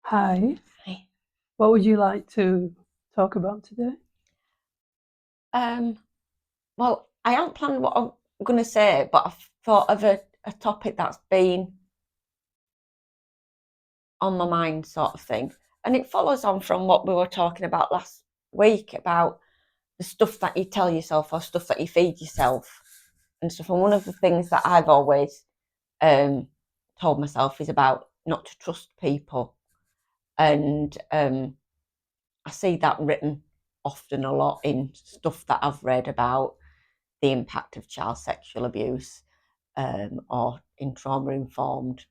Hi, Hi. what would you like to talk about today? Um, well, I haven't planned what I'm going to say, but I've thought of a topic that's been on my mind, sort of thing. And it follows on from what we were talking about last week about the stuff that you tell yourself or stuff that you feed yourself and stuff. And one of the things that I've always um, told myself is about not to trust people. And I see that written often a lot in stuff that I've read about the impact of child sexual abuse, or in trauma informed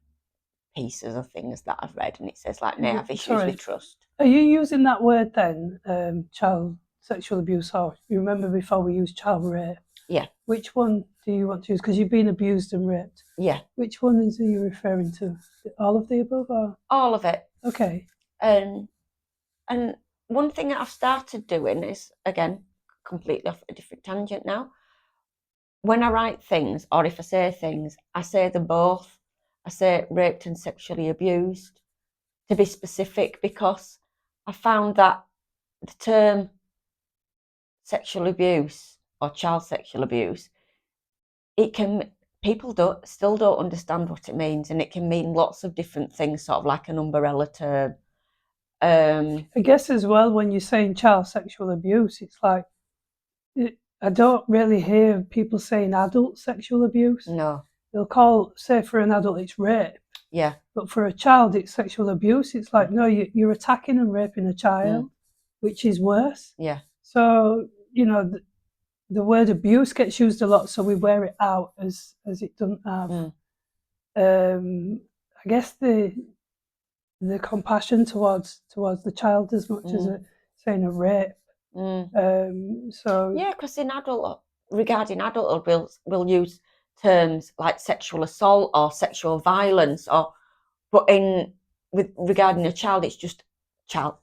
pieces of things that I've read, and it says like may have issues with Sorry, trust. are you using that word then, child sexual abuse, or you remember before we used child rape? Yeah, Which one do you want to use? Because you've been abused and raped. yeah, Which one are you referring to? All of the above, or all of it. okay? And and one thing that I've started doing is, again, completely off a different tangent now. When I write things or if I say them both. I say raped and sexually abused to be specific because I found that the term sexual abuse or child sexual abuse, it can people don't still don't understand what it means, and it can mean lots of different things, sort of like an umbrella term. I guess as well when you're saying child sexual abuse, it's like I don't really hear people saying adult sexual abuse. No, They'll call, say, for an adult, it's rape. yeah, But for a child, it's sexual abuse. It's like, no, you're attacking and raping a mm, child, which is worse. yeah, So, the word abuse gets used a lot, so we wear it out as it doesn't have, mm, I guess, the compassion towards the child as much as mm, saying a rape. mm. So, Yeah, because in adult regarding adulthood, we'll use terms like sexual assault or sexual violence, or but in with regarding a child, it's child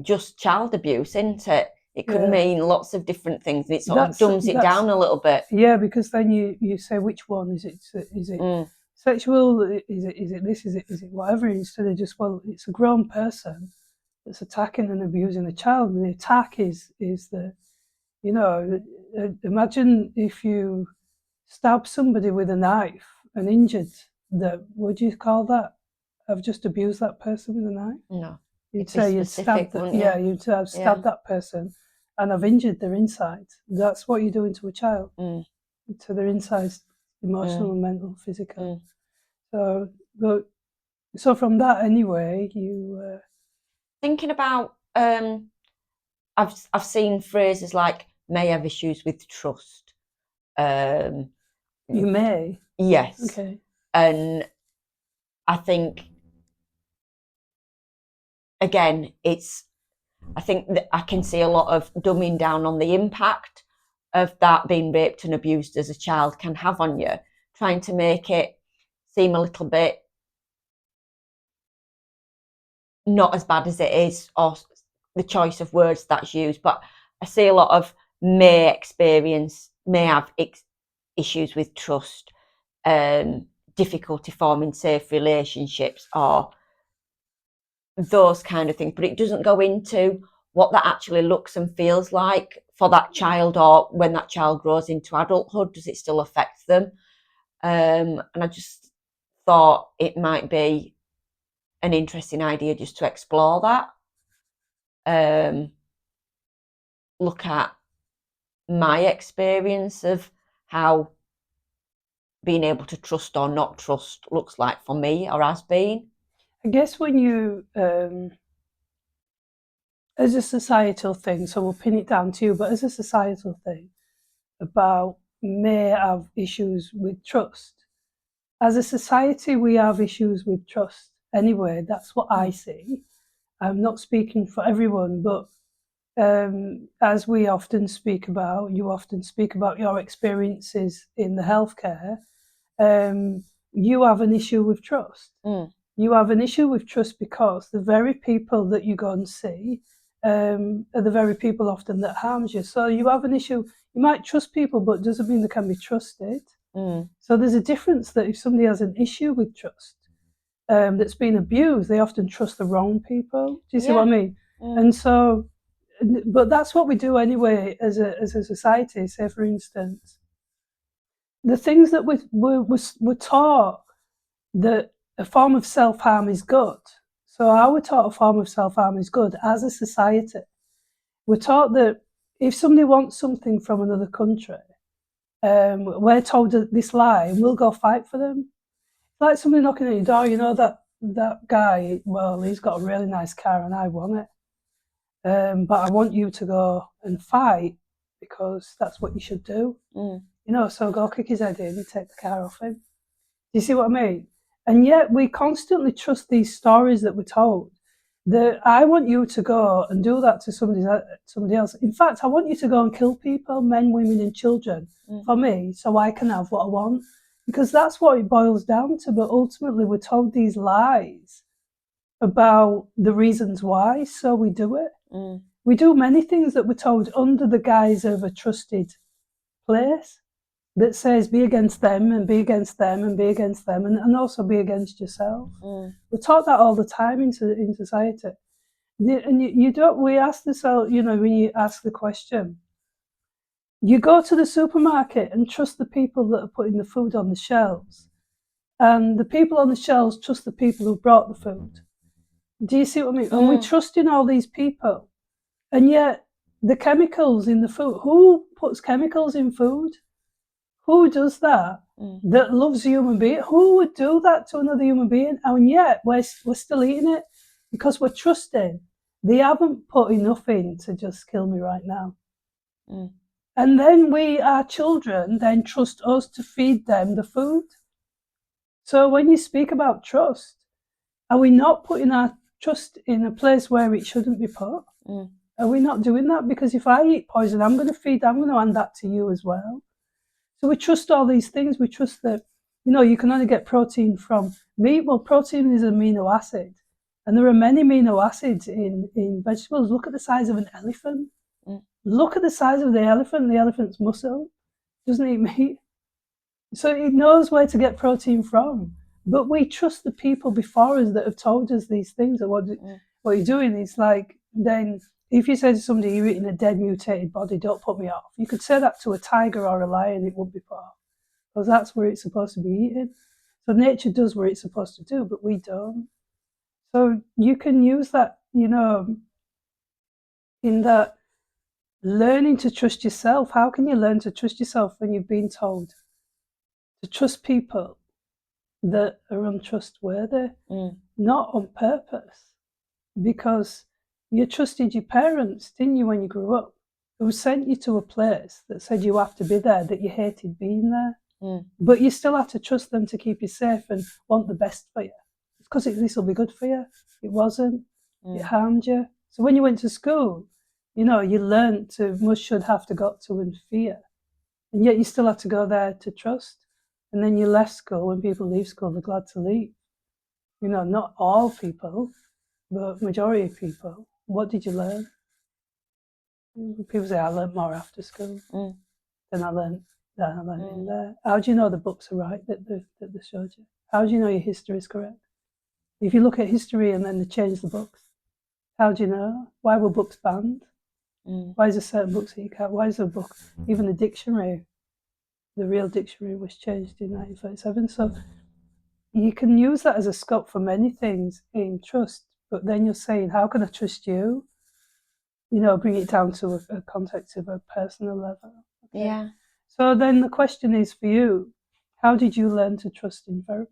just child abuse, isn't it? It could yeah, mean lots of different things, and it sort of dumbs it that's down a little bit. yeah, because then you say which one is it? Is it Mm, sexual? Is it this? Is it whatever? Instead of just, well, it's a grown person that's attacking and abusing a child. And the attack is the, you know imagine if you stab somebody with a knife and injured them. Would you call that? I've just abused that person with a knife. no, You'd it'd be say you'd specific, stabbed wouldn't you? yeah, you'd have Yeah. stabbed that person, and I've injured their insides. That's what you're doing to a child, Mm, to their insides, emotional, mm, mental, physical. mm. So, but so from that anyway, Thinking about, I've seen phrases like may have issues with trust. Um, you may, yes, okay, and I think again, I think that I can see a lot of dumbing down on the impact of that being raped and abused as a child can have on you, trying to make it seem a little bit not as bad as it is, or the choice of words that's used. But I see a lot of may have issues with trust, difficulty forming safe relationships, or those kind of things. But it doesn't go into what that actually looks and feels like for that child, or when that child grows into adulthood, does it still affect them? And I just thought it might be an interesting idea just to explore that. Um, Look at my experience of how being able to trust or not trust looks like for me or has been. I guess when you, as a societal thing, so we'll pin it down to you, but as a societal thing about may have issues with trust. As a society, we have issues with trust anyway. That's what I Mm, see. I'm not speaking for everyone, but as we often speak about, you often speak about your experiences in the healthcare. You have an issue with trust. mm, You have an issue with trust because the very people that you go and see are the very people often that harms you. So you have an issue. You might trust people, but it doesn't mean they can be trusted. mm, So there's a difference that if somebody has an issue with trust, that's been abused, they often trust the wrong people. Do you see what I mean? Mm. And so, but that's what we do anyway as a society. Say, for instance, the things that we're taught that a form of self-harm is good. So I was taught a form of self-harm is good as a society. We're taught that if somebody wants something from another country, we're told this lie and we'll go fight for them. It's like somebody knocking at your door, you know, that guy, well, he's got a really nice car and I want it. But I want you to go and fight because that's what you should do. Mm. You know, so go kick his head in and take the car off him. Do you see what I mean? And yet we constantly trust these stories that we're told that I want you to go and do that to somebody else. In fact, I want you to go and kill people, men, women, and children for me so I can have what I want. Because that's what it boils down to. But ultimately, we're told these lies about the reasons why, so we do it. Mm. We do many things that we're told under the guise of a trusted place that says be against them and be against them and be against them and also be against yourself. We're taught that all the time in society. And you don't, we ask this, you know, when you ask the question, you go to the supermarket and trust the people that are putting the food on the shelves. And the people on the shelves trust the people who brought the food. Do you see what I mean? And we trust in all these people. And yet the chemicals in the food, who puts chemicals in food? Who does that? That loves a human being? Who would do that to another human being? And yet we're still eating it because we're trusting. They haven't put enough in to just kill me right now. And then our children then trust us to feed them the food. So when you speak about trust, are we not putting our trust in a place where it shouldn't be put? Are we not doing that? Because if I eat poison, I'm going to hand that to you as well. So we trust all these things. We trust that, you know, you can only get protein from meat. Well, protein is an amino acid. And there are many amino acids in vegetables. Look at the size of an elephant. Look at the size of the elephant. The elephant's muscle. Doesn't eat meat. So it knows where to get protein from. But we trust the people before us that have told us these things. Or what you're doing is like, then if you say to somebody, you're eating a dead, mutated body, don't put me off. You could say that to a tiger or a lion, it wouldn't be put off. Because that's where it's supposed to be eaten. So nature does what it's supposed to do, but we don't. So you can use that, you know, in that learning to trust yourself. How can you learn to trust yourself when you've been told to trust people that are untrustworthy? Not on purpose. Because you trusted your parents, didn't you, when you grew up? Who sent you to a place that said you have to be there, that you hated being there. But you still have to trust them to keep you safe and want the best for you. It's because this will be good for you. It wasn't. It harmed you. So when you went to school, you know, you learned to must, should, have to, got to, and fear. And yet you still have to go there to trust. And then you left school. When people leave school, they're glad to leave. You know, not all people, but majority of people. What did you learn? People say, I learned more after school than I learned in there. How do you know the books are right that they showed you? How do you know your history is correct? If you look at history and then they change the books, how do you know? Why were books banned? Why is there certain books that you can't? Why is there a book, even the dictionary, the real dictionary was changed in 1937? So you can use that as a scope for many things in trust, but then you're saying, how can I trust you? You know, bring it down to a context of a personal level. Okay? Yeah. So then the question is for you, how did you learn to trust in therapy?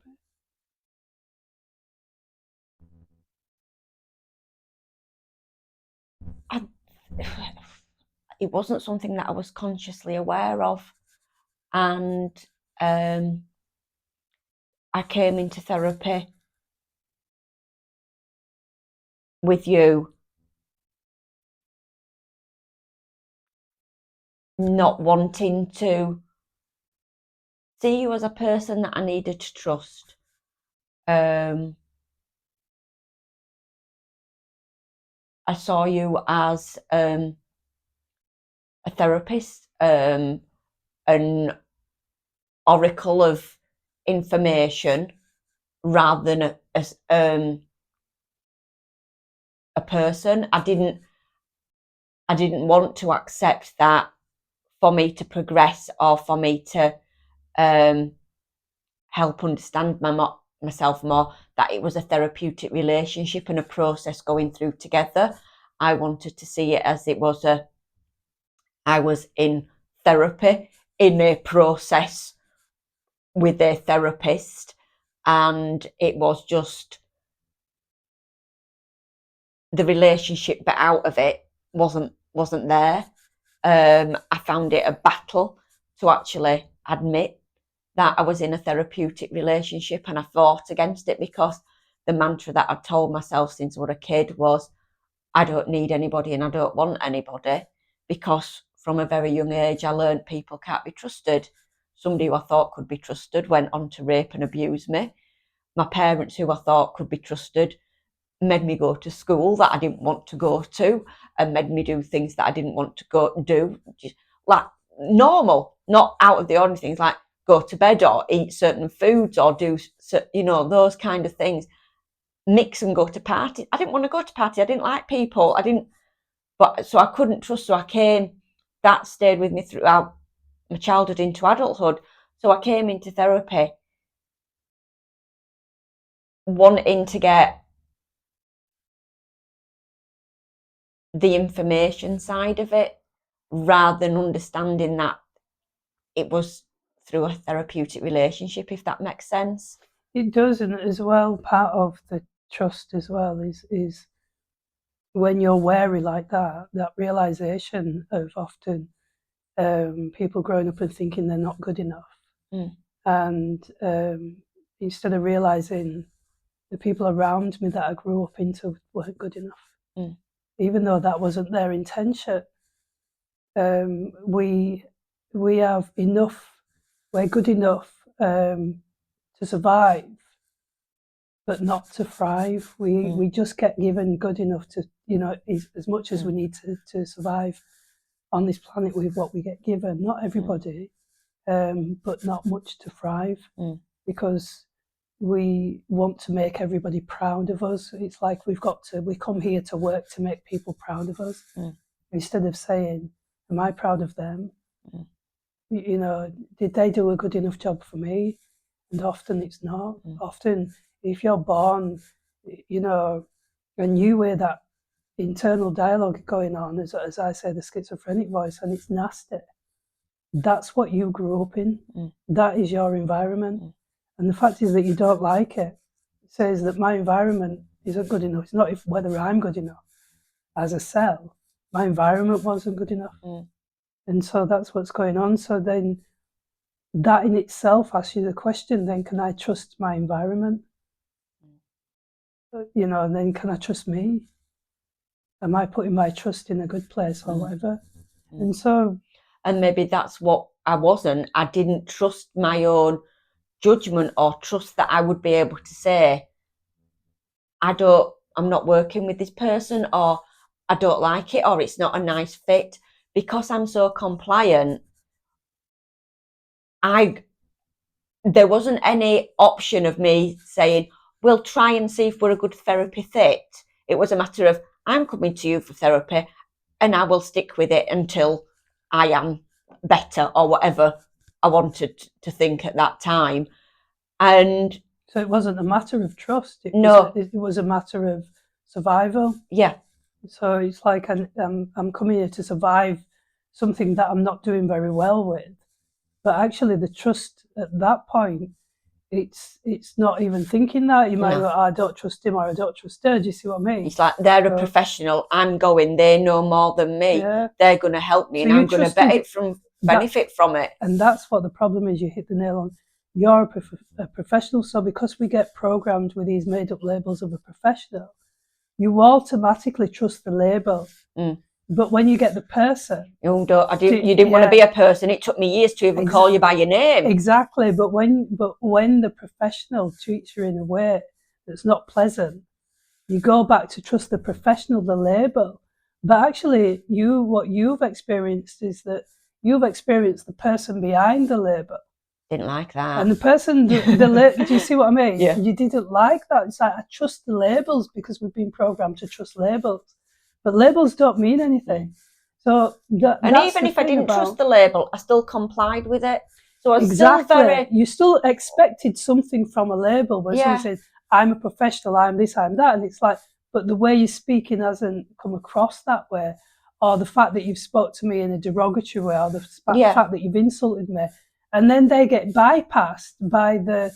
It wasn't something that I was consciously aware of. And I came into therapy with you not wanting to see you as a person that I needed to trust. I saw you as a therapist, an oracle of information rather than a person. I didn't want to accept that for me to progress or for me to help understand myself more, that it was a therapeutic relationship and a process going through together. I wanted to see it as it was I was in therapy, in a process with a therapist, and it was just the relationship bit out of it wasn't there. I found it a battle to actually admit that I was in a therapeutic relationship, and I fought against it because the mantra that I'd told myself since I was a kid was, I don't need anybody and I don't want anybody, because from a very young age I learned people can't be trusted. Somebody who I thought could be trusted went on to rape and abuse me. My parents, who I thought could be trusted, made me go to school that I didn't want to go to, and made me do things that I didn't want to go and do, just like normal, not out of the ordinary things, like go to bed or eat certain foods or do, those kind of things. Mix and go to parties. I didn't want to go to parties. I didn't like people. So I couldn't trust. So that stayed with me throughout my childhood into adulthood. So I came into therapy wanting to get the information side of it, rather than understanding that it was through a therapeutic relationship, if that makes sense. It does, and as well, part of the trust as well is when you're wary like that realization of often people growing up and thinking they're not good enough. And instead of realizing the people around me that I grew up into weren't good enough, even though that wasn't their intention. We have enough, we're good enough to survive, but not to thrive. We just get given good enough to, as much as we need to survive on this planet with what we get given. Not everybody, but not much to thrive, because we want to make everybody proud of us. It's like we come here to work to make people proud of us, instead of saying, am I proud of them? Did they do a good enough job for me? And often it's not. Often if you're born, and you hear that internal dialogue going on, as I say, the schizophrenic voice, and it's nasty, that's what you grew up in. That is your environment. And the fact is that you don't like it. It says that my environment isn't good enough. It's not whether I'm good enough. As a cell, my environment wasn't good enough. And so that's what's going on. So then that in itself asks you the question, then can I trust my environment? And then can I trust me? Am I putting my trust in a good place or whatever? And maybe that's what I wasn't. I didn't trust my own judgment, or trust that I would be able to say, I'm not working with this person, or I don't like it, or it's not a nice fit. Because I'm so compliant, there wasn't any option of me saying, we'll try and see if we're a good therapy fit. It was a matter of, I'm coming to you for therapy and I will stick with it until I am better, or whatever I wanted to think at that time. And so it wasn't a matter of trust. It was a matter of survival. Yeah. So it's like I'm coming here to survive something that I'm not doing very well with. But actually the trust at that point, it's not even thinking that. You might go, I don't trust him, or I don't trust her. Do you see what I mean? It's like, they're a professional. I'm going, they know more than me. Yeah. They're going to help me, and I'm going to benefit from it. And that's what the problem is. You hit the nail on. You're a professional. So because we get programmed with these made up labels of a professional, you automatically trust the label. But when you get the person, you didn't want to be a person. It took me years to even call you by your name. Exactly. But when the professional treats you in a way that's not pleasant, you go back to trust the professional, the label. But actually, what you've experienced is that you've experienced the person behind the label. Didn't like that. And the person, do you see what I mean? Yeah. You didn't like that. It's like, I trust the labels because we've been programmed to trust labels. But labels don't mean anything. So and even if I didn't trust the label, I still complied with it. So I was still very... You still expected something from a label where someone says, I'm a professional, I'm this, I'm that. And it's like, but the way you're speaking hasn't come across that way. Or the fact that you've spoke to me in a derogatory way, or the fact that you've insulted me. And then they get bypassed by the,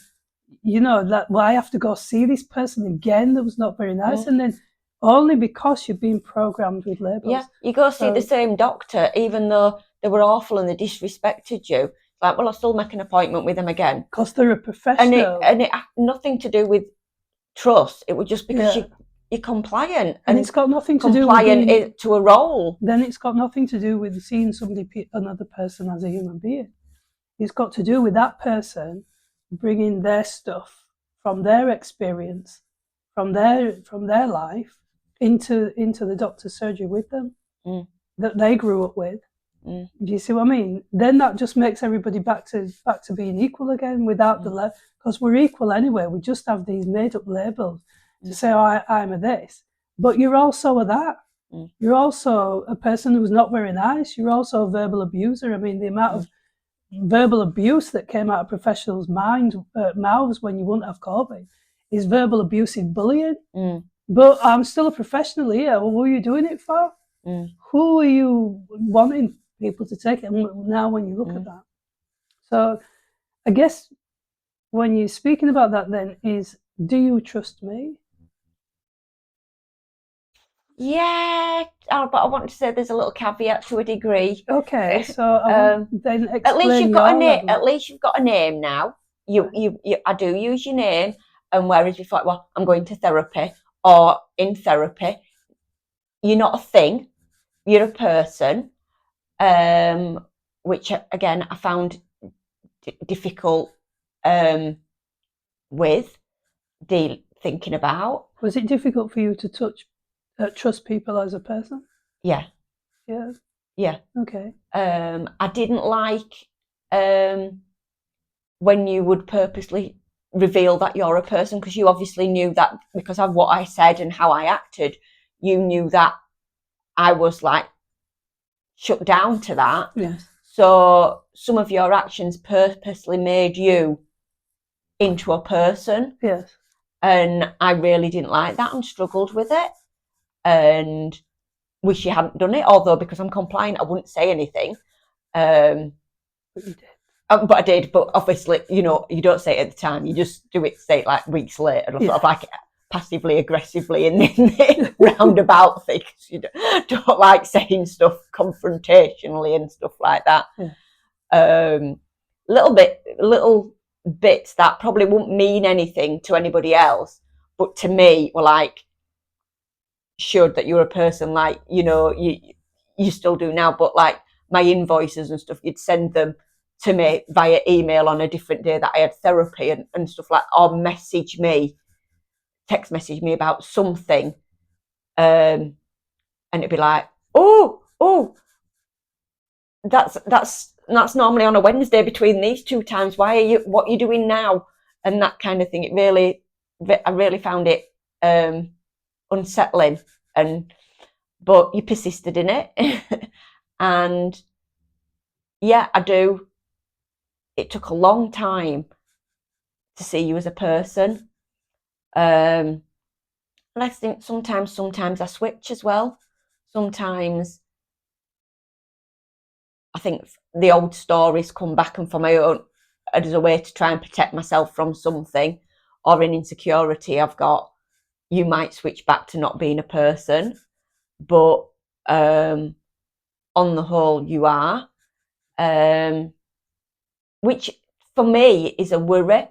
you know, that, well, I have to go see this person again that was not very nice. And then only because you've been programmed with labels. Yeah, you go see the same doctor, even though they were awful and they disrespected you. Like, well, I'll still make an appointment with them again. Because they're a professional. And it had nothing to do with trust. It was just because you're compliant. And it's got nothing to do with compliant to a role. Then it's got nothing to do with seeing another person as a human being. It's got to do with that person bringing their stuff from their experience, from their life into the doctor's surgery with them that they grew up with. Do you see what I mean? Then that just makes everybody back to being equal again without because we're equal anyway. We just have these made up labels to say, oh, I'm a this, but you're also a that. You're also a person who's not very nice. You're also a verbal abuser. I mean, the amount of verbal abuse that came out of professionals' mouths when you wouldn't have COVID is verbal abusive bullying. But I'm still a professional here. Well, what are you doing it for? Who are you wanting people to take it? And now when you look at that. So I guess when you're speaking about that then is, do you trust me? Yeah, but I want to say there's a little caveat to a degree. Okay, so then explain at least you've got a name. At least you've got a name now. I do use your name, and whereas before, well, I'm going to therapy, or in therapy, you're not a thing. You're a person, which again I found difficult with thinking about. Was it difficult for you to trust people as a person? Yeah. Yeah. Yeah. Okay. I didn't like when you would purposely reveal that you're a person, because you obviously knew that because of what I said and how I acted, you knew that I was like shut down to that. Yes. So some of your actions purposely made you into a person. Yes. And I really didn't like that and struggled with it. And wish you hadn't done it, although because I'm compliant, I wouldn't say anything. But you did. But I did. But obviously, you know, you don't say it at the time. You just say it like weeks later, sort of like passively aggressively in the roundabout thing. You don't like saying stuff confrontationally and stuff like that. Yeah. Little bits that probably wouldn't mean anything to anybody else, but to me were like, showed that you're a person, like, you know, you still do now, but like my invoices and stuff, you'd send them to me via email on a different day that I had therapy and stuff like, or text message me about something, and it'd be like, oh, that's normally on a Wednesday between these two times. What are you doing now? And that kind of thing. I really found it unsettling, but you persisted in it. And yeah, I do. It took a long time to see you as a person. And I think sometimes I switch as well. Sometimes I think the old stories come back, and for my own, as a way to try and protect myself from something or an insecurity I've got, you might switch back to not being a person. But on the whole, you are. Which for me is a worry.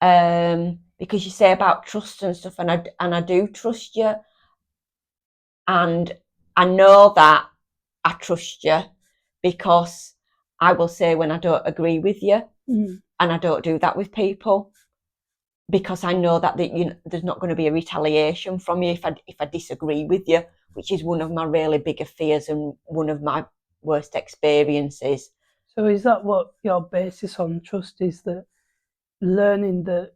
Because you say about trust and stuff, and I do trust you, and I know that I trust you because I will say when I don't agree with you, and I don't do that with people, because I know that there's not going to be a retaliation from you if I disagree with you, which is one of my really bigger fears and one of my worst experiences. So is that what your basis on trust is, that learning that,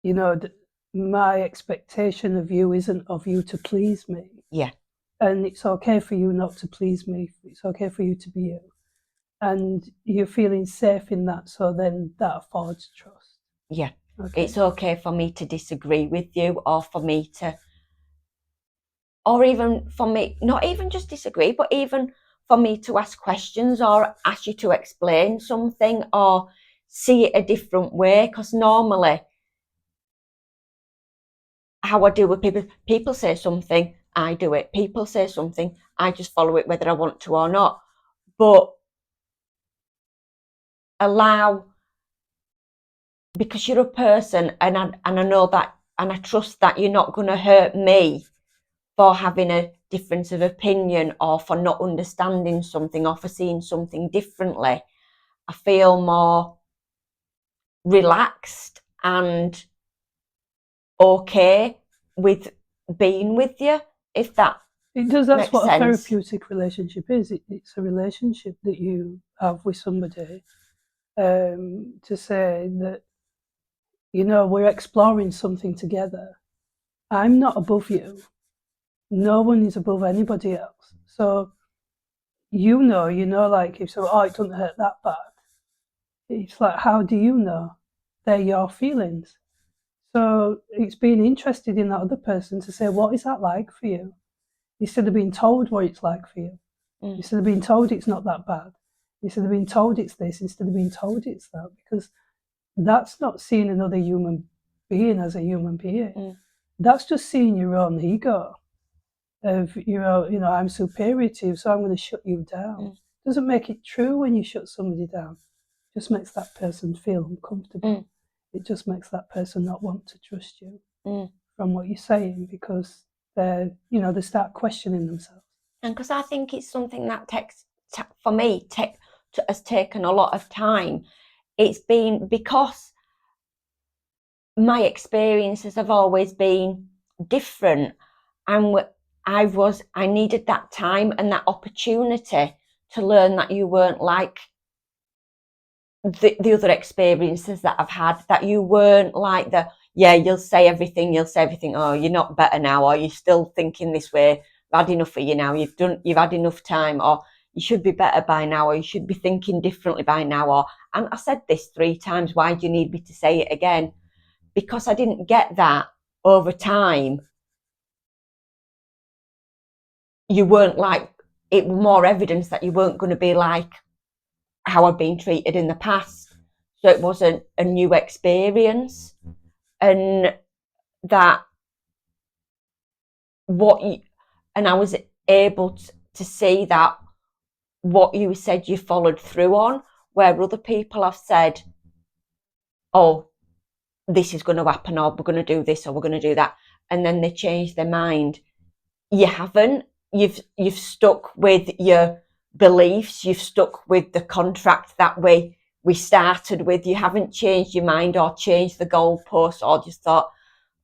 that my expectation of you isn't of you to please me? Yeah. And it's okay for you not to please me. It's okay for you to be you. And you're feeling safe in that, so then that affords trust. Yeah. Okay. It's okay for me to disagree with you, or for me to, or even for me, not even just disagree, but even for me to ask questions or ask you to explain something or see it a different way. Because normally, how I deal with people say something, I do it. People say something, I just follow it whether I want to or not. But allow, because you're a person, and I know that, and I trust that you're not going to hurt me for having a difference of opinion, or for not understanding something, or for seeing something differently. I feel more relaxed and okay with being with you, if that It does. That's makes what sense. a therapeutic relationship is. It's a relationship that you have with somebody, to say that, we're exploring something together. I'm not above you. No one is above anybody else. So, like if so, it doesn't hurt that bad. It's like, how do you know? They're your feelings. So it's being interested in that other person to say, what is that like for you? Instead of being told what it's like for you. Instead of being told it's not that bad. Instead of being told it's this, instead of being told it's that. Because that's not seeing another human being as a human being. That's just seeing your own ego of, I'm superior to you, so I'm going to shut you down. Doesn't make it true when you shut somebody down. It just makes that person feel uncomfortable. It just makes that person not want to trust you from what you're saying, because they start questioning themselves. And because I think it's something that for me, has taken a lot of time. It's been because my experiences have always been different, and I needed that time and that opportunity to learn that you weren't like the other experiences that I've had, that you weren't like you'll say everything, oh, you're not better now, or you're still thinking this way, I've had enough of you now, you've had enough time, or you should be better by now, or you should be thinking differently by now, and I said this 3 times, why do you need me to say it again? Because I didn't get that over time. You weren't like, it was more evidence that you weren't going to be like how I've been treated in the past. So it wasn't a new experience. And that and I was able to see that what you said you followed through on, where other people have said, oh, this is going to happen, or we're going to do this, or we're going to do that, and then they change their mind. You haven't. You've stuck with your beliefs. You've stuck with the contract that we started with. You haven't changed your mind or changed the goalposts, or just thought,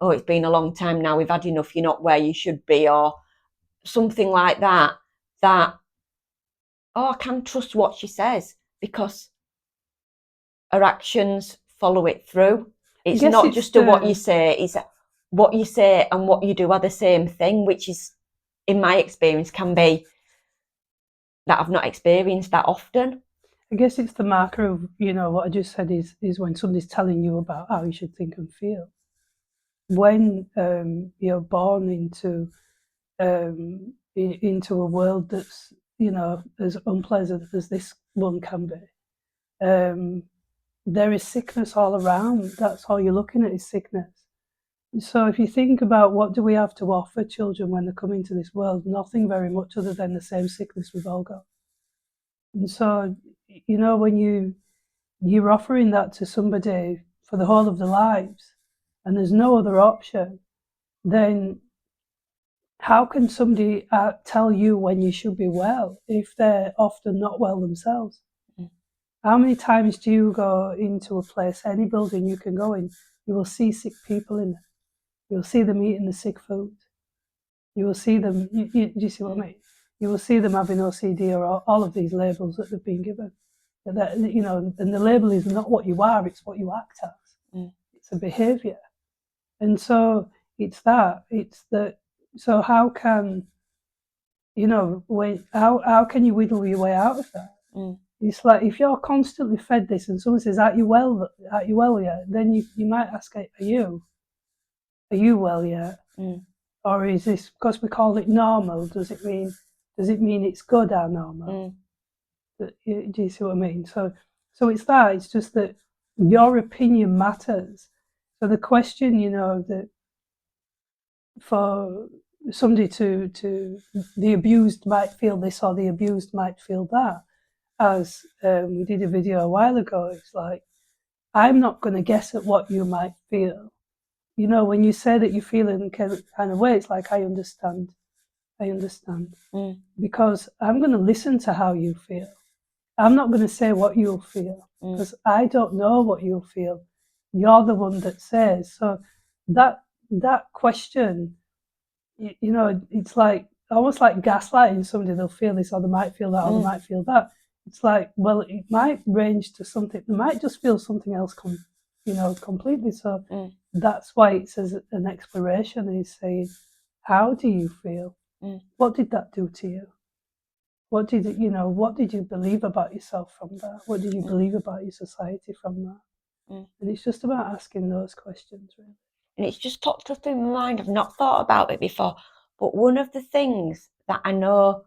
oh, it's been a long time now, we've had enough, you're not where you should be, or something like that. That, oh, I can trust what she says because her actions follow it through. It's not just what you say, it's what you say and what you do are the same thing, which is, in my experience, can be that I've not experienced that often. I guess it's the marker of, what I just said is when somebody's telling you about how you should think and feel. When you're born into a world that's, as unpleasant as this one can be, there is sickness all around. That's all you're looking at is sickness. So if you think about what do we have to offer children when they come into this world, nothing very much other than the same sickness we've all got. And so, when you're offering that to somebody for the whole of their lives, and there's no other option, then how can somebody tell you when you should be well if they're often not well themselves? How many times do you go into a place, any building you can go in, you will see sick people in it. You'll see them eating the sick food. You will see them, do you see what I mean? you will see them having OCD or all of these labels that they've been given. That, you know, and the label is not what you are; it's what you act as. It's a behaviour, and so it's that. It's that. So how can, you know, how can you wiggle your way out of that? It's like if you're constantly fed this, and someone says, "Aren't you well? Aren't you well yet?" Then you might ask, "Are you well yet?" Or is this because we call it normal? Does it mean it's good or normal? Do you see what I mean? So it's that. It's just that your opinion matters. So the question, you know, that for somebody to the abused might feel this or the abused might feel that. As we did a video a while ago, it's like, I'm not going to guess at what you might feel. You know, when you say that you feel in kind of way, it's like, I understand. Because I'm going to listen to how you feel. I'm not going to say what you'll feel, because I don't know what you'll feel. You're the one that says. So that question, you know, it's like almost like gaslighting somebody. They'll feel this, or they might feel that, or they might feel that. It's like, well, it might range to something. They might just feel something else, completely. So that's why it says an exploration is saying, how do you feel? What did that do to you? What did you believe about yourself from that? What did you believe about your society from that? And it's just about asking those questions, really. And it's just popped up in my mind. I've not thought about it before, but one of the things that I know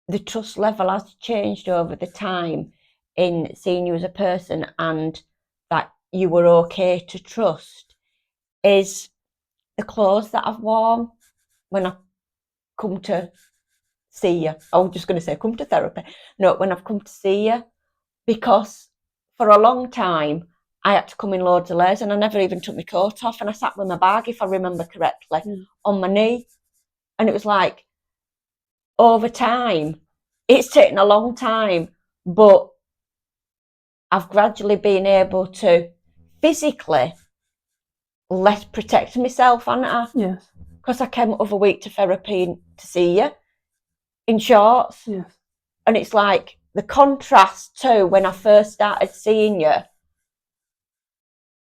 the trust level has changed over the time in seeing you as a person, and that you were okay to trust, is the clothes that I've worn when I come to see you. I was just going to say come to therapy. No, when I've come to see you, because for a long time I had to come in loads of layers, and I never even took my coat off, and I sat with my bag, if I remember correctly, on my knee. And it was like, over time, it's taken a long time, but I've gradually been able to physically less protect myself, haven't I? Yes. Because I came over a week to therapy to see you in shorts. Yes. And it's like the contrast to when I first started seeing you,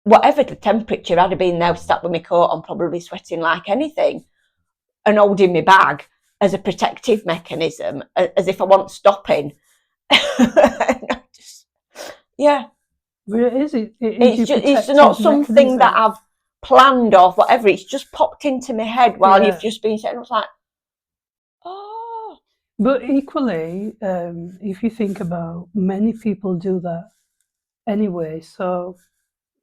whatever the temperature, I'd have been there sat with my coat on, probably sweating like anything, and holding my bag as a protective mechanism, as if I wasn't stopping. Yeah. But it is. It's not something mechanism that I've planned or whatever. It's just popped into my head while you've just been saying. I was like, oh. But equally, if you think about, many people do that anyway. So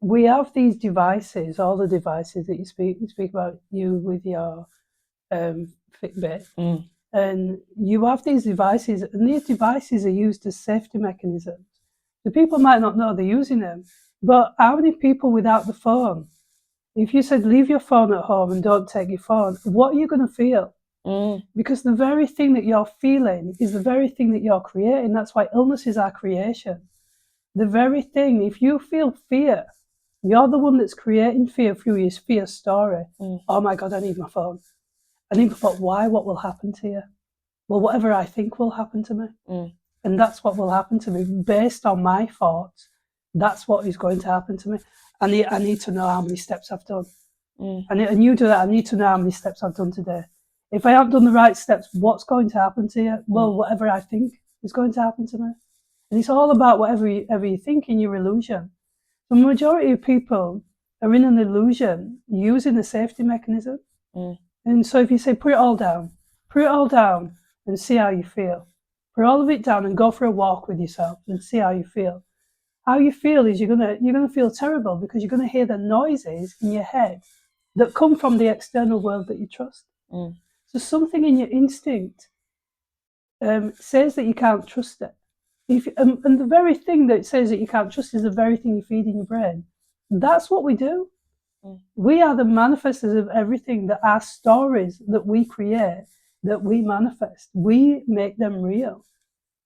we have these devices, all the devices that you speak about, you with your Fitbit, and you have these devices, and these devices are used as safety mechanisms. The people might not know they're using them, but how many people without the phone? If you said leave your phone at home and don't take your phone, what are you going to feel? Because the very thing that you're feeling is the very thing that you're creating. That's why illness is our creation. The very thing, if you feel fear, you're the one that's creating fear through your fear story. Oh my God, I need my phone. I need my phone. Why? What will happen to you? Well, whatever I think will happen to me. And that's what will happen to me. Based on my thoughts, that's what is going to happen to me. I need to know how many steps I've done. And you do that. I need to know how many steps I've done today. If I haven't done the right steps, what's going to happen to you? Well, whatever I think is going to happen to me. And it's all about whatever you think in your illusion. The majority of people are in an illusion using a safety mechanism. And so if you say, put it all down and see how you feel. Put all of it down and go for a walk with yourself and see how you feel. How you feel is you're gonna feel terrible, because you're gonna hear the noises in your head that come from the external world that you trust. So something in your instinct says that you can't trust it. And the very thing that says that you can't trust is the very thing you feed in your brain. That's what we do. We are the manifestors of everything, that our stories that we create, that we manifest, we make them real.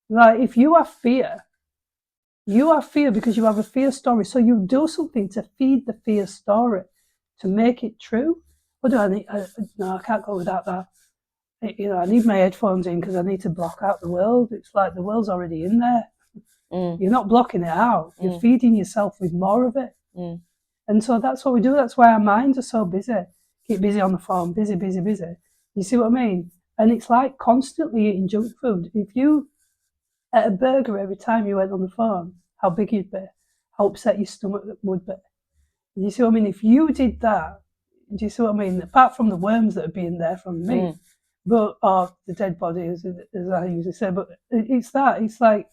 Like, if you have fear because you have a fear story. So you do something to feed the fear story, to make it true. What do I need? No, I can't go without that. you know, I need my headphones in because I need to block out the world. It's like the world's already in there. You're not blocking it out. You're feeding yourself with more of it. And so that's what we do. That's why our minds are so busy. Keep busy on the phone, busy, busy, busy. You see what I mean? And it's like constantly eating junk food. If you ate a burger every time you went on the phone, how big you'd be, how upset your stomach would be. You see what I mean? If you did that, do you see what I mean? Apart from the worms that are being there from me, but or the dead body, as I usually say, but it's that. It's like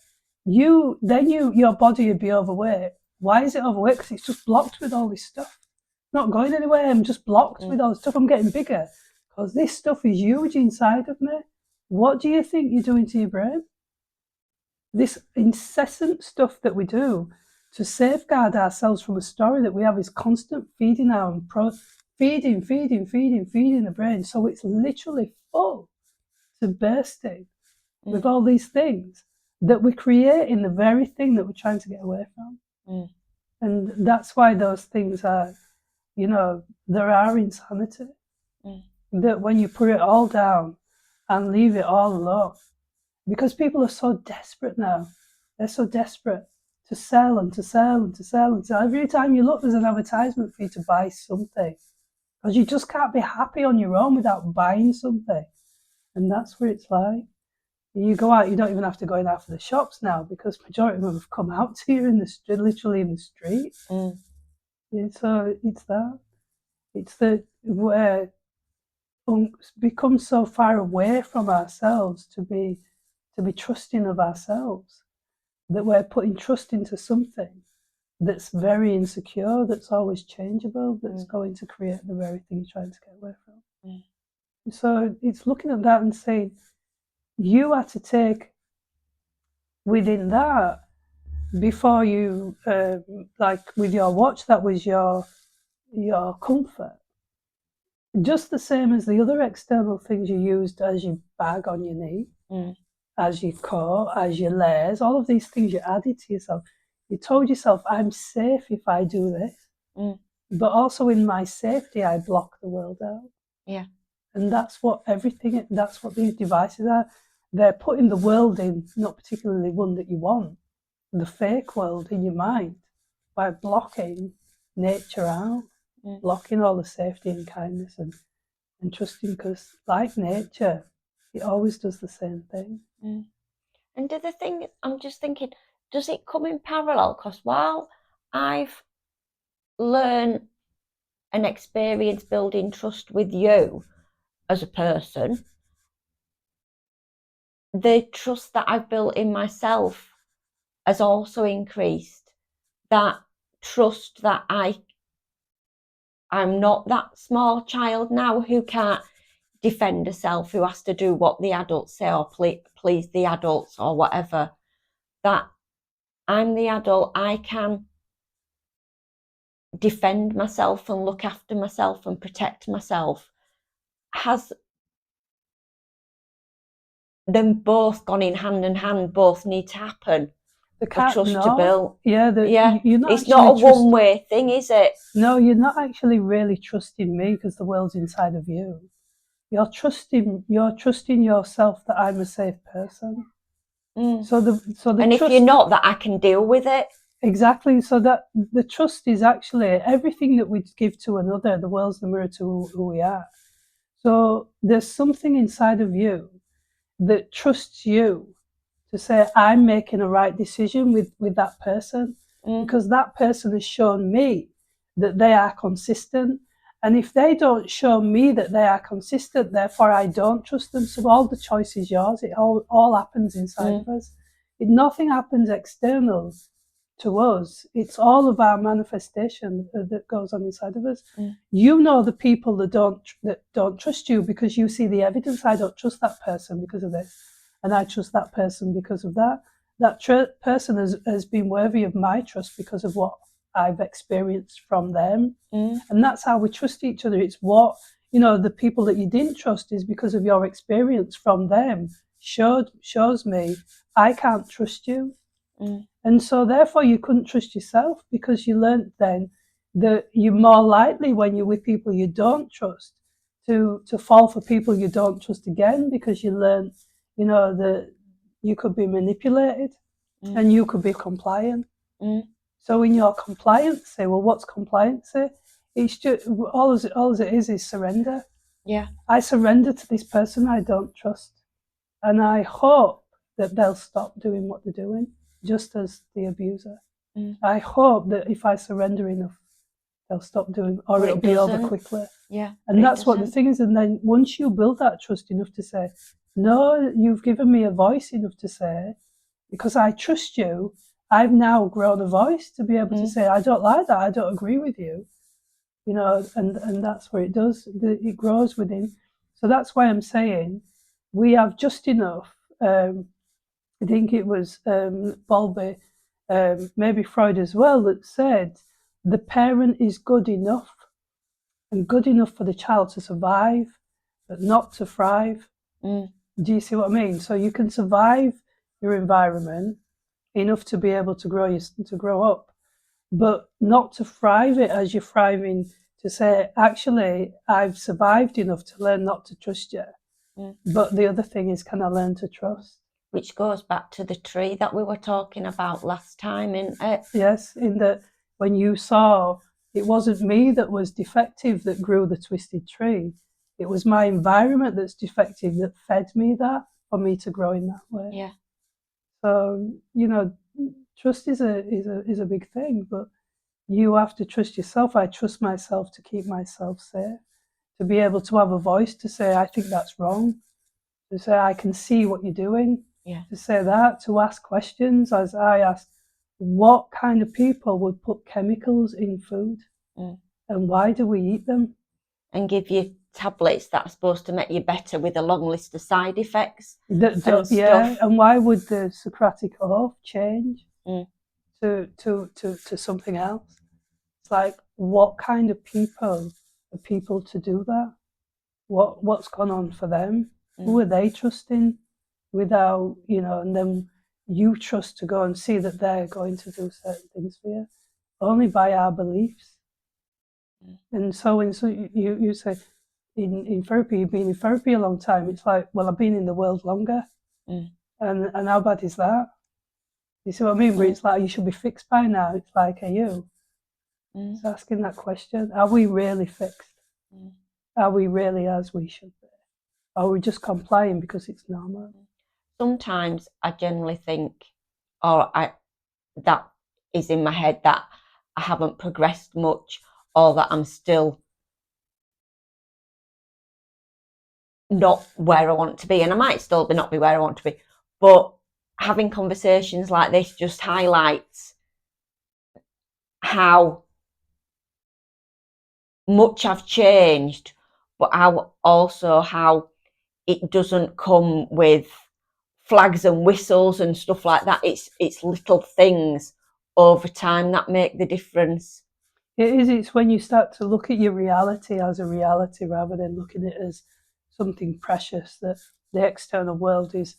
your body would be overweight. Why is it overweight? Because it's just blocked with all this stuff. Not going anywhere. I'm just blocked with all this stuff. I'm getting bigger because this stuff is huge inside of me. What do you think you're doing to your brain? This incessant stuff that we do to safeguard ourselves from a story that we have is constant feeding feeding the brain. So it's literally full to bursting with all these things that we're creating the very thing that we're trying to get away from. And that's why those things are, you know, there are insanity. That when you put it all down and leave it all alone, because people are so desperate now. They're so desperate to sell and to sell and to sell and to sell. Every time you look, there's an advertisement for you to buy something. Because you just can't be happy on your own without buying something. And that's what it's like. You go out, you don't even have to go in after the shops now because majority of them have come out to you in the street, literally in the street. Yeah, so it's that. It's where become so far away from ourselves to be trusting of ourselves, that we're putting trust into something that's very insecure, that's always changeable, that's going to create the very thing you're trying to get away from. So it's looking at that and saying, you had to take within that before you, like with your watch, that was your comfort. Just the same as the other external things you used as your bag on your knee, as your coat, as your layers, all of these things you added to yourself. You told yourself, I'm safe if I do this. But also in my safety, I block the world out. Yeah. And that's what these devices are. They're putting the world in, not particularly one that you want, the fake world in your mind, by blocking nature out, blocking all the safety and kindness and trusting, because like nature, it always does the same thing. And the thing, I'm just thinking, does it come in parallel? Because while I've learned and experienced building trust with you as a person, the trust that I've built in myself has also increased. That trust that I'm not that small child now who can't defend herself, who has to do what the adults say or please the adults or whatever. That I'm the adult, I can defend myself and look after myself and protect myself. Has them both gone in hand, both need to happen for trust to build. It's not a one-way thing, is it? No, you're not actually really trusting me because the world's inside of you. You're trusting yourself that I'm a safe person. And if you're not, that I can deal with it. Exactly. So that the trust is actually everything that we give to another. The world's the mirror to who we are. So there's something inside of you that trusts you to say, I'm making a right decision with that person, because that person has shown me that they are consistent. And if they don't show me that they are consistent, therefore I don't trust them. So all the choice is yours. It all happens inside of us. Nothing happens external to us. It's all of our manifestation that goes on inside of us. You know the people that don't trust you because you see the evidence. I don't trust that person because of this, and I trust that person because of that. That person has been worthy of my trust because of what I've experienced from them. And that's how we trust each other. It's what, the people that you didn't trust is because of your experience from them shows me I can't trust you. And so therefore you couldn't trust yourself, because you learned then that you're more likely when you're with people you don't trust to fall for people you don't trust again, because you learn, that you could be manipulated and you could be compliant. So in your compliancy, well, what's compliancy? It's just all it is surrender. Yeah. I surrender to this person I don't trust, and I hope that they'll stop doing what they're doing, just as the abuser. I hope that if I surrender enough, they'll stop doing, or it'll be over quickly. Yeah. And that's what the thing is. And then once you build that trust enough to say, no, you've given me a voice enough to say, because I trust you, I've now grown a voice to be able to say, I don't like that, I don't agree with you. And that's where it does. It grows within. So that's why I'm saying we have just enough. I think it was Bowlby, maybe Freud as well, that said the parent is good enough, and good enough for the child to survive, but not to thrive. Do you see what I mean? So you can survive your environment enough to be able to grow up, but not to thrive it as you're thriving, to say, actually, I've survived enough to learn not to trust you. But the other thing is, can I learn to trust? Which goes back to the tree that we were talking about last time, isn't it? Yes, in that when you saw, it wasn't me that was defective that grew the twisted tree. It was my environment that's defective that fed me that, for me to grow in that way. Yeah. So, trust is a big thing, but you have to trust yourself. I trust myself to keep myself safe, to be able to have a voice to say, I think that's wrong, to say, I can see what you're doing, to say that, to ask questions, as I asked, what kind of people would put chemicals in food, and why do we eat them? And give you tablets that are supposed to make you better with a long list of side effects. And why would the Socratic oath change to something else? It's like, what kind of people are people to do that? What's gone on for them? Who are they trusting without, and then you trust to go and see that they're going to do certain things for you only by our beliefs. And so you say, in therapy, you've been in therapy a long time. It's like, well, I've been in the world longer. And how bad is that? You see what I mean? Where it's like, you should be fixed by now. It's like, are you? It's asking that question. Are we really fixed? Are we really as we should be? Are we just complying because it's normal? Sometimes I generally think, that is in my head, that I haven't progressed much, or that I'm still not where I want to be, and I might still not be where I want to be, but having conversations like this just highlights how much I've changed, but how it doesn't come with flags and whistles and stuff like that. It's little things over time that make the difference. It is. It's when you start to look at your reality as a reality rather than looking at it as something precious, that the external world is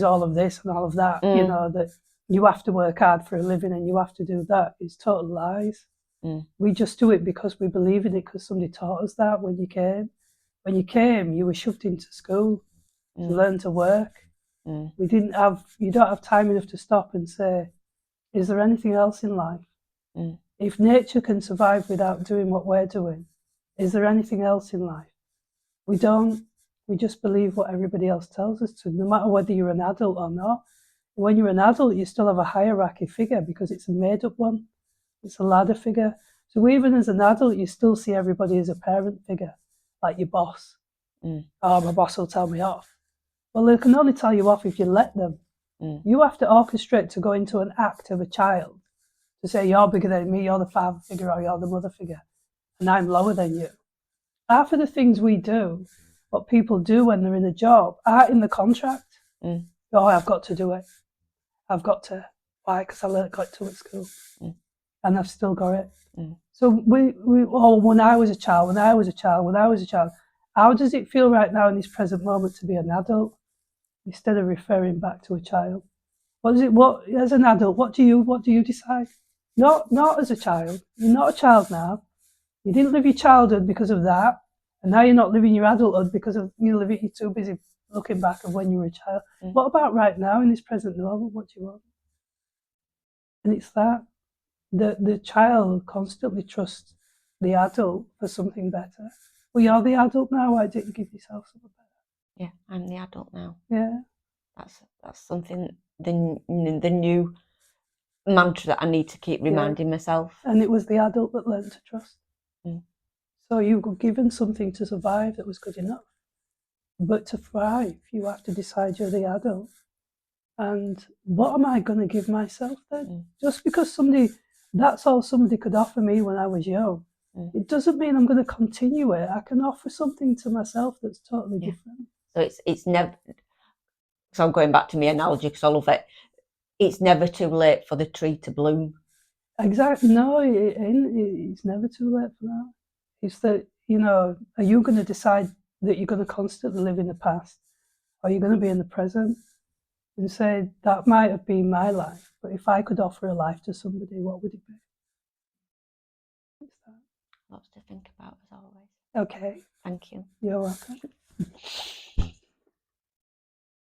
all of this and all of that, that you have to work hard for a living and you have to do that. It's total lies. We just do it because we believe in it, because somebody taught us that when you came. When you came, you were shoved into school to learn to work. You don't have time enough to stop and say, is there anything else in life? If nature can survive without doing what we're doing, is there anything else in life? We don't. We just believe what everybody else tells us to, no matter whether you're an adult or not. When you're an adult, you still have a hierarchy figure because it's a made-up one. It's a ladder figure. So even as an adult, you still see everybody as a parent figure, like your boss. Oh, my boss will tell me off. Well, they can only tell you off if you let them. You have to orchestrate to go into an act of a child, to say, you're bigger than me, you're the father figure or you're the mother figure, and I'm lower than you. Half of the things we do, what people do when they're in a job, are in the contract. Oh, I've got to do it. I've got to. Why? Because I got to at school. And I've still got it. So when I was a child, how does it feel right now in this present moment to be an adult instead of referring back to a child? What as an adult, what do you decide? Not as a child. You're not a child now. You didn't live your childhood because of that. And now you're not living your adulthood because of you're too busy looking back of when you were a child. What about right now in this present moment? What do you want? And it's that the child constantly trusts the adult for something better. Well, you're the adult now. Why don't you give yourself something better? Yeah, I'm the adult now. Yeah, that's something the new mantra that I need to keep reminding myself. And it was the adult that learned to trust. So you were given something to survive that was good enough. But to thrive, you have to decide you're the adult. And what am I going to give myself then? Just because that's all somebody could offer me when I was young, it doesn't mean I'm going to continue it. I can offer something to myself that's totally different. So it's never, so I'm going back to my analogy because I love it. It's never too late for the tree to bloom. Exactly. No, it ain't. It's never too late for that. It's that, are you going to decide that you're going to constantly live in the past? Or are you going to be in the present? And say, that might have been my life, but if I could offer a life to somebody, what would it be? Lots to think about, as always. Okay. Thank you. You're welcome.